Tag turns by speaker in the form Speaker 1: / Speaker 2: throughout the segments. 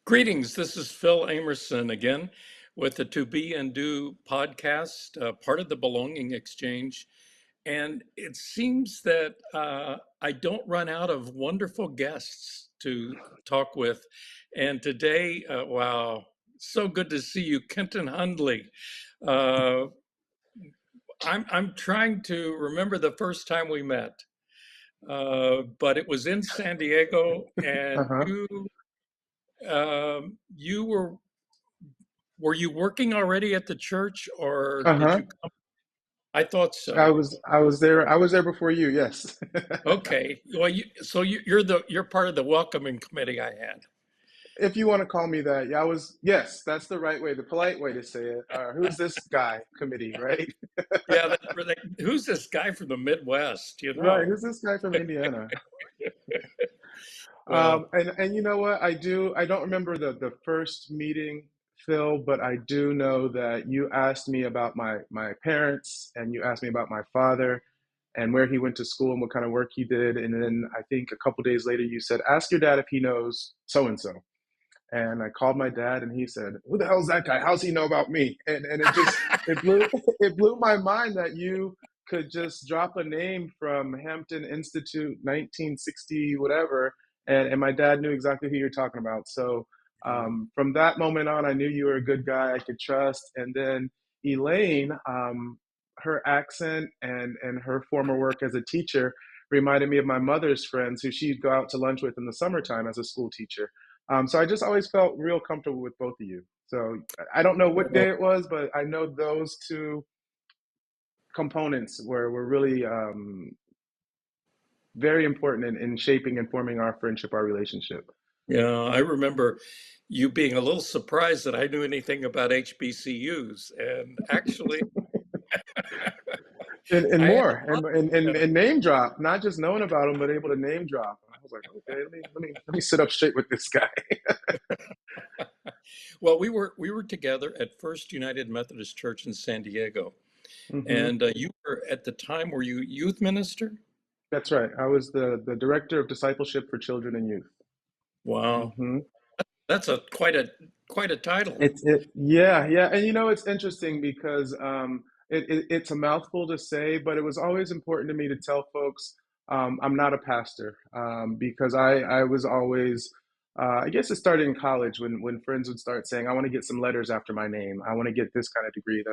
Speaker 1: Greetings. This is Phil Amerson again with the To Be and Do podcast, part of the Belonging Exchange. And it seems that I don't run out of wonderful guests to talk with. And today, wow, so good to see you, Kenton Hundley. Uh, I'm trying to remember the first time we met, but it was in San Diego, and
Speaker 2: Uh-huh.
Speaker 1: you were you working already at the church, or did
Speaker 2: Uh-huh.
Speaker 1: you come? I thought
Speaker 2: I
Speaker 1: so.
Speaker 2: was I was there. I was there before you, yes.
Speaker 1: Okay. Well, you're part of the welcoming committee I had.
Speaker 2: If you want to call me that. Yeah, I was, yes, that's the right way, the polite way to say it. Who's this guy committee, right?
Speaker 1: Yeah, who's this guy from the Midwest,
Speaker 2: Right. Who's this guy from Indiana?
Speaker 1: Well,
Speaker 2: And you know what? I don't remember the first meeting, Phil, but I do know that you asked me about my parents and you asked me about my father and where he went to school and what kind of work he did. And then I think a couple days later you said, ask your dad if he knows so and so. And I called my dad and he said, who the hell's that guy? How's he know about me? And it blew it blew my mind that you could just drop a name from Hampton Institute 1960 whatever, and my dad knew exactly who you're talking about. So from that moment on, I knew you were a good guy I could trust. And then Elaine, her accent and her former work as a teacher reminded me of my mother's friends who she'd go out to lunch with in the summertime as a school teacher. So I just always felt real comfortable with both of you. So I don't know what
Speaker 1: well,
Speaker 2: day it was, but I know those two components were really very important in shaping and forming our friendship, our relationship.
Speaker 1: yeah, I remember you being a little surprised that I knew anything about HBCUs, and actually,
Speaker 2: And
Speaker 1: I had
Speaker 2: more, and name drop, not just knowing about them, but able to name drop. And I was like, okay, let me sit up straight with this guy.
Speaker 1: well, we were together at First United Methodist Church in San Diego,
Speaker 2: Hmm.
Speaker 1: and you were at the time, were you youth minister?
Speaker 2: That's right. I was the director of discipleship for children and youth.
Speaker 1: Wow,
Speaker 2: Hmm.
Speaker 1: that's a quite a title.
Speaker 2: Yeah, and it's interesting because it's a mouthful to say, but it was always important to me to tell folks I'm not a pastor because I was always I guess it started in college when friends would start saying I want to get some letters after my name, I want to get this kind of degree,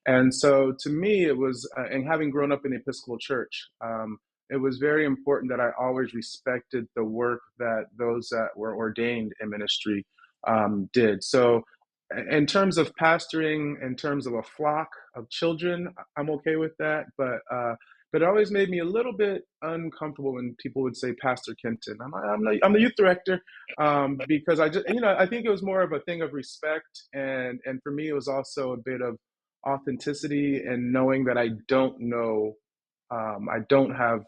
Speaker 2: and so to me it was and having grown up in the Episcopal Church. It was very important that I always respected the work that those that were ordained in ministry did. So, in terms of pastoring, in terms of a flock of children, I'm okay with that. But it always made me a little bit uncomfortable when people would say Pastor Kenton. I'm the youth director because I just I think it was more of a thing of respect, and for me it was also a bit of authenticity and knowing that I don't have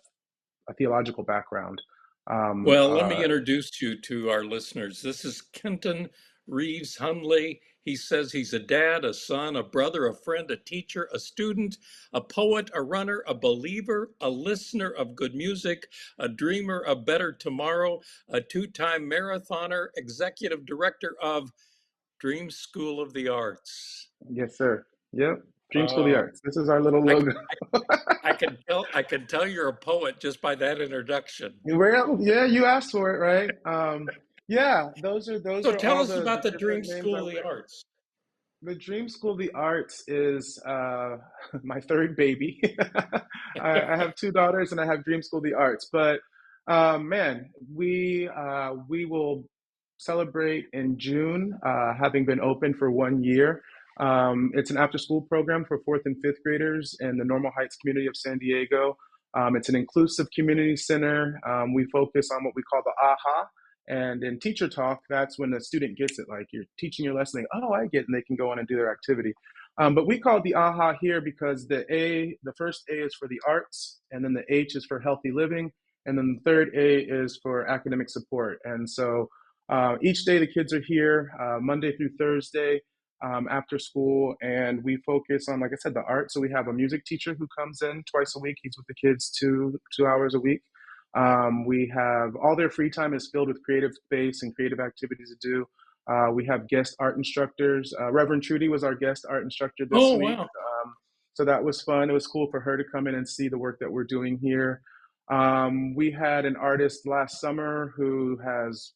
Speaker 2: a theological background. Um,
Speaker 1: Well, let me
Speaker 2: uh,
Speaker 1: introduce you to our listeners. This is Kenton Reeves Hundley. He says he's a dad, a son, a brother, a friend, a teacher, a student, a poet, a runner, a believer, a listener of good music, a dreamer of better tomorrow, a two-time marathoner, executive director of Dream School of the Arts.
Speaker 2: yes, sir. Yep. Dream School of the
Speaker 1: Uh,
Speaker 2: Arts. This is our little
Speaker 1: I,
Speaker 2: logo.
Speaker 1: I can tell you're a poet just by that introduction.
Speaker 2: Well, yeah, you asked for it, right? Yeah, those
Speaker 1: So
Speaker 2: are
Speaker 1: tell
Speaker 2: all
Speaker 1: us
Speaker 2: the
Speaker 1: about the Dream
Speaker 2: different names I
Speaker 1: School of the
Speaker 2: wear.
Speaker 1: Arts.
Speaker 2: The Dream School of the Arts is my third baby. I have two daughters, and I have Dream School of the Arts. But man, we will celebrate in June, having been open for 1 year. It's an after-school program for fourth and fifth graders in the Normal Heights community of San Diego. It's an inclusive community center. We focus on what we call the AHA, and in teacher talk, that's when the student gets it. Like you're teaching your lesson, oh, I get it, and they can go on and do their activity. But we call it the AHA here because the first A is for the arts, and then the H is for healthy living, and then the third A is for academic support. And so each day the kids are here, Monday through Thursday, after school, and we focus on, like I said, the art. So we have a music teacher who comes in twice a week. He's with the kids 2 hours a week. We have all their free time is filled with creative space and creative activities to do. We have guest art instructors. Reverend Trudy was our guest art instructor this
Speaker 1: Oh,
Speaker 2: week.
Speaker 1: wow.
Speaker 2: So that was fun. It was cool for her to come in and see the work that we're doing here. We had an artist last summer who has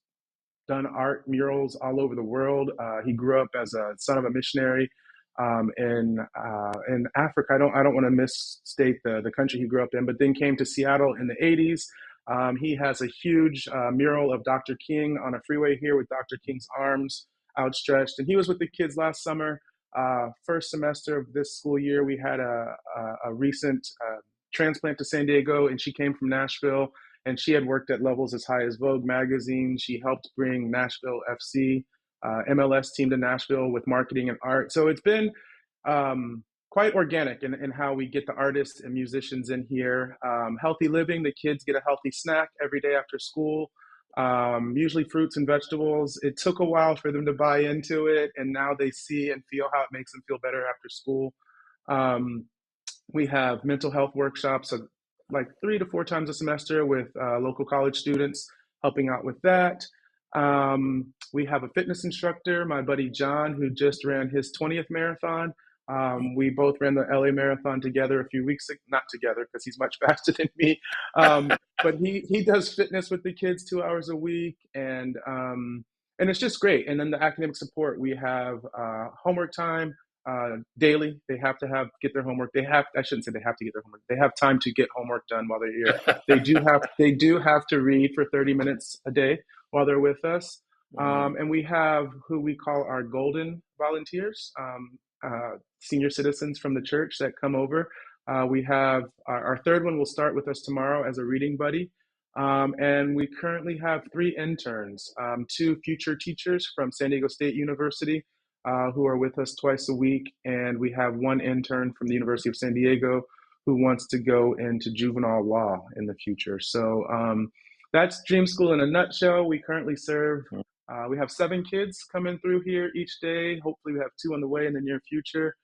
Speaker 2: done art murals all over the world. He grew up as a son of a missionary in Africa. I don't want to misstate the country he grew up in, but then came to Seattle in the '80s. He has a huge mural of Dr. King on a freeway here with Dr. King's arms outstretched, and he was with the kids last summer. First semester of this school year, we had a recent transplant to San Diego, and she came from Nashville, and she had worked at levels as high as Vogue magazine. She helped bring Nashville FC, MLS team to Nashville with marketing and art. So it's been quite organic in how we get the artists and musicians in here. Healthy living, the kids get a healthy snack every day after school, usually fruits and vegetables. It took a while for them to buy into it, and now they see and feel how it makes them feel better after school. Um, we have mental health workshops like 3 to 4 times a semester with local college students helping out with that. We have a fitness instructor, my buddy John, who just ran his 20th marathon. We both ran the LA Marathon together a few weeks ago, not together because he's much faster than me. But he does fitness with the kids 2 hours a week, and it's just great. And then the academic support, we have homework time daily. They have to get their homework. I shouldn't say they have to get their homework. They have time to get homework done while they're here. They do have to read for 30 minutes a day while they're with us.
Speaker 1: Wow.
Speaker 2: And we have who we call our golden volunteers, senior citizens from the church that come over. We have our third one will start with us tomorrow as a reading buddy. And we currently have 3 interns, 2 future teachers from San Diego State University who are with us twice a week. And we have 1 intern from the University of San Diego who wants to go into juvenile law in the future. So that's Dream School in a nutshell. We currently serve, we have 7 kids coming through here each day. Hopefully, we have 2 on the way in the near future.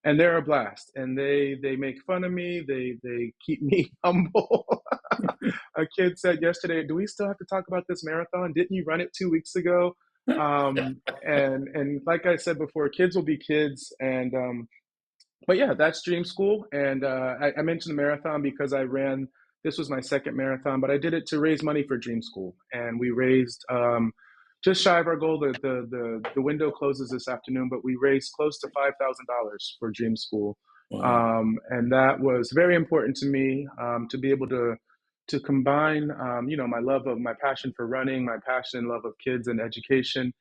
Speaker 2: And they're a blast. And they make fun of me. They keep me humble. A kid said yesterday, "Do we still have to talk about this marathon? Didn't you run it 2 weeks ago?" And like I said before, kids will be kids. But yeah, that's Dream School. And I mentioned the marathon because this was my second marathon, but I did it to raise money for Dream School. And we raised just shy of our goal. The window closes this afternoon, but we raised close to $5,000 for Dream School.
Speaker 1: Wow.
Speaker 2: And that was very important to me to be able to combine, my passion for running, my passion and love of kids and education.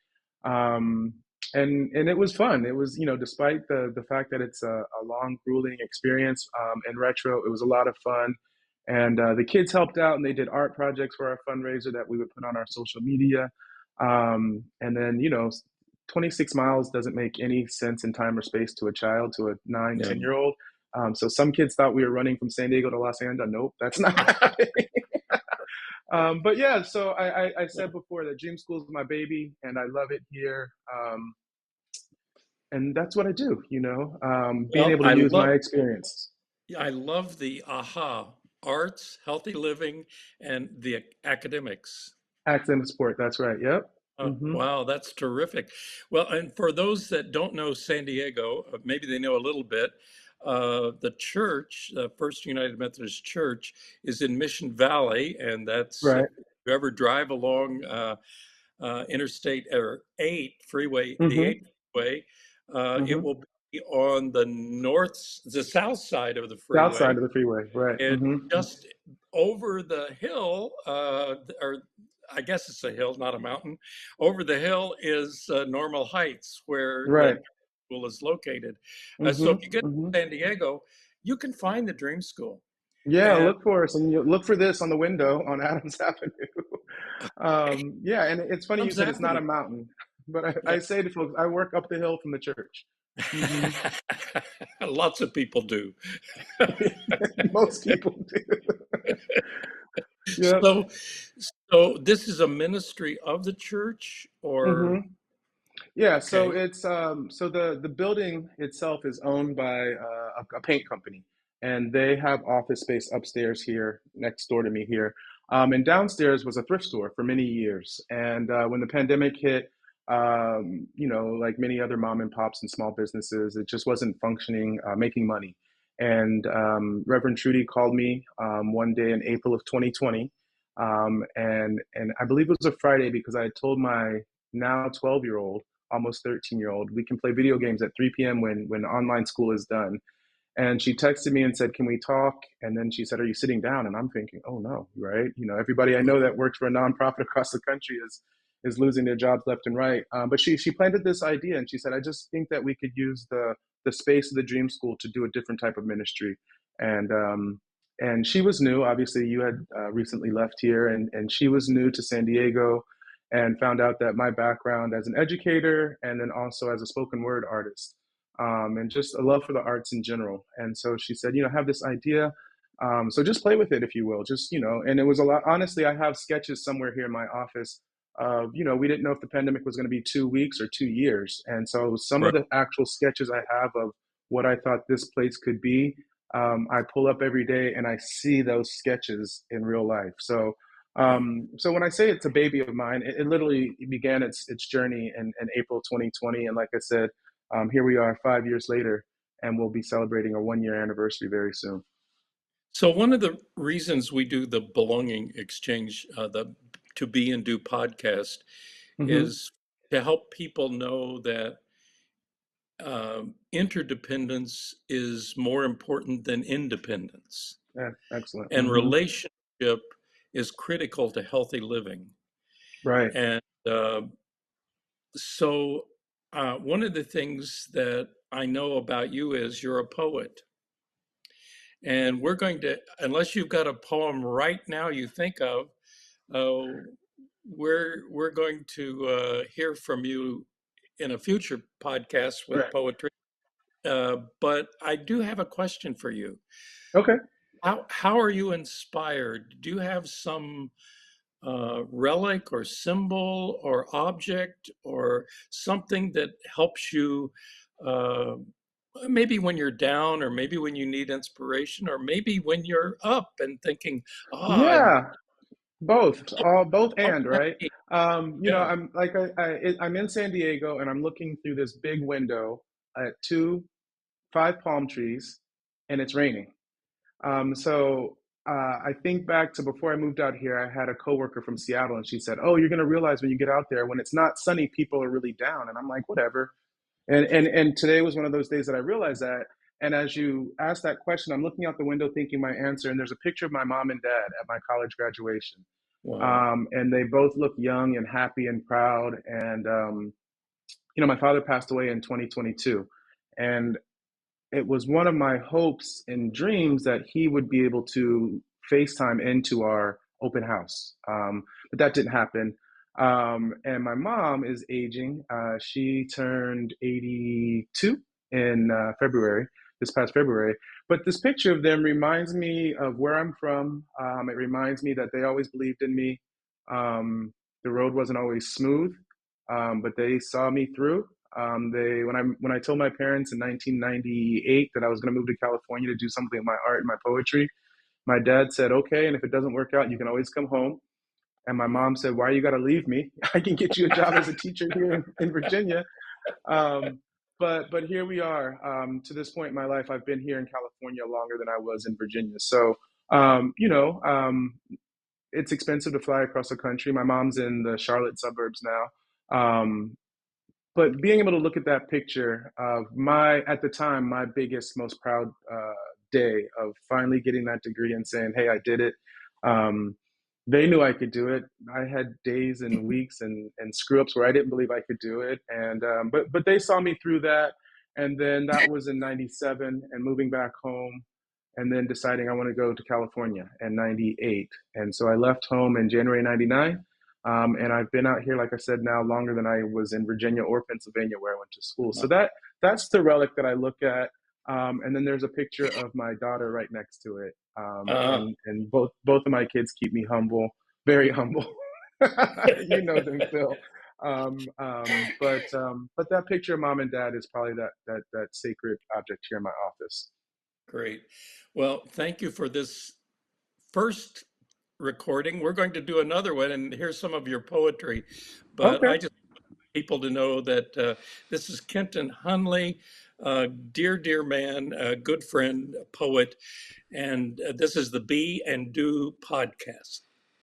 Speaker 2: Um, and it was fun. It was, despite the fact that it's a long, grueling experience. In retro, it was a lot of fun, and the kids helped out and they did art projects for our fundraiser that we would put on our social media. And then, 26 miles doesn't make any sense in time or space to a child, to a 9,
Speaker 1: Yeah.
Speaker 2: 10 year old. So some kids thought we were running from San Diego to Los Angeles. Nope, that's not happening. But yeah, so I said before that Dream School is my baby, and I love it here. And that's what I do, being
Speaker 1: Well,
Speaker 2: able to use my experience.
Speaker 1: I love the aha arts, healthy living, and the academics.
Speaker 2: Academic support, that's right. Yep. Hmm.
Speaker 1: Wow, that's terrific. Well, and for those that don't know San Diego, maybe they know a little bit. The church, the First United Methodist Church, is in Mission Valley, and that's if
Speaker 2: Right.
Speaker 1: you ever drive along Interstate or 8 freeway, the
Speaker 2: Hmm.
Speaker 1: 8 freeway, it
Speaker 2: Hmm.
Speaker 1: will be on the south side of the
Speaker 2: South
Speaker 1: freeway,
Speaker 2: side of the freeway. Right.
Speaker 1: and
Speaker 2: Hmm.
Speaker 1: just over the hill, or I guess it's a hill, not a mountain. Over the hill is Normal Heights, where the
Speaker 2: Right.
Speaker 1: school is located. So
Speaker 2: Hmm.
Speaker 1: if you get
Speaker 2: Hmm.
Speaker 1: to San Diego, you can find the Dream School.
Speaker 2: Yeah,
Speaker 1: And
Speaker 2: look for us, and you look for this on the window on Adams Avenue. Yeah, and it's funny you
Speaker 1: Thumbs
Speaker 2: said it's not
Speaker 1: Avenue.
Speaker 2: a mountain, but I
Speaker 1: Yeah.
Speaker 2: say to folks, I work up the hill from the church. Hmm.
Speaker 1: Lots of people do.
Speaker 2: Most people do. Yep.
Speaker 1: So, so this is a ministry of the church, or
Speaker 2: Hmm. Yeah, so
Speaker 1: okay,
Speaker 2: it's so the building itself is owned by a paint company, and they have office space upstairs here next door to me here. And downstairs was a thrift store for many years. And when the pandemic hit, like many other mom and pops and small businesses, it just wasn't functioning, making money. And Reverend Trudy called me one day in April of 2020, and I believe it was a Friday because I had told my now 12-year-old, almost 13-year-old, we can play video games at 3 p.m. when online school is done. And she texted me and said, "Can we talk?" And then she said, "Are you sitting down?" And I'm thinking, "Oh no, right? Everybody I know that works for a nonprofit across the country is losing their jobs left and right." But she planted this idea, and she said, "I just think that we could use the space of the Dream School to do a different type of ministry." And and she was new. Obviously, you had recently left here, and she was new to San Diego, and found out that my background as an educator and then also as a spoken word artist, and just a love for the arts in general. And so she said, I have this idea. So just play with it, if you will. And it was a lot. Honestly, I have sketches somewhere here in my office of, we didn't know if the pandemic was going to be 2 weeks or 2 years. And so some of
Speaker 1: Right.
Speaker 2: the actual sketches I have of what I thought this place could be, I pull up every day and I see those sketches in real life.
Speaker 1: Wow.
Speaker 2: So when I say it's a baby of mine, it literally began its journey in April 2020. And like I said, here we are 5 years later, and we'll be celebrating our 1 year anniversary very soon.
Speaker 1: So one of the reasons we do the belonging exchange, the To Be and Do podcast,
Speaker 2: Hmm.
Speaker 1: is to help people know that interdependence is more important than independence,
Speaker 2: Yeah, excellent.
Speaker 1: and relationship is critical to healthy living.
Speaker 2: Right.
Speaker 1: And so, one of the things that I know about you is you're a poet. And we're going to, unless you've got a poem right now you think of, uh, we're going to hear from you in a future podcast with
Speaker 2: Right.
Speaker 1: poetry. But I do have a question for you.
Speaker 2: Okay.
Speaker 1: How are you inspired? Do you have some relic or symbol or object or something that helps you, uh, maybe when you're down, or maybe when you need inspiration, or maybe when you're up and thinking, I
Speaker 2: Yeah. Both and right.
Speaker 1: okay, yeah,
Speaker 2: I'm in San Diego and I'm looking through this big window at two, five palm trees, and it's raining. I think back to before I moved out here, I had a coworker from Seattle, and she said, "Oh, you're gonna realize when you get out there, when it's not sunny, people are really down." And I'm like, "Whatever." And today was one of those days that I realized that. And as you asked that question, I'm looking out the window thinking my answer, and there's a picture of my mom and dad at my college graduation,
Speaker 1: wow,
Speaker 2: and they both look young and happy and proud. And my father passed away in 2022, and it was one of my hopes and dreams that he would be able to FaceTime into our open house. But that didn't happen. And my mom is aging. She turned 82 in February, this past February. But this picture of them reminds me of where I'm from. It reminds me that they always believed in me. The road wasn't always smooth, but they saw me through. When I told my parents in 1998 that I was going to move to California to do something with my art and my poetry, my dad said, "Okay, and if it doesn't work out, you can always come home." And my mom said, "Why you got to leave me? I can get you a job as a teacher here in Virginia." Um, but here we are. To this point in my life, I've been here in California longer than I was in Virginia. So it's expensive to fly across the country. My mom's in the Charlotte suburbs now. But being able to look at that picture of at the time, my biggest, most proud day of finally getting that degree and saying, "Hey, I did it." Um, they knew I could do it. I had days and weeks and screw ups where I didn't believe I could do it, and but they saw me through that. And then that was in '97, and moving back home, and then deciding I want to go to California in '98. And so I left home in January '99. And I've been out here, like I said, now longer than I was in Virginia or Pennsylvania where I went to school. So that's the relic that I look at. And then there's a picture of my daughter right next to it.
Speaker 1: uh,
Speaker 2: And both of my kids keep me humble, very humble. You know them, Phil. But that picture of mom and dad is probably that sacred object here in my office.
Speaker 1: great. Well, thank you for this first recording. We're going to do another one and hear some of your poetry. But
Speaker 2: Okay.
Speaker 1: people to know that this is Kenton Hundley, dear, dear man, a good friend, a poet, and this is the Be and Do podcast.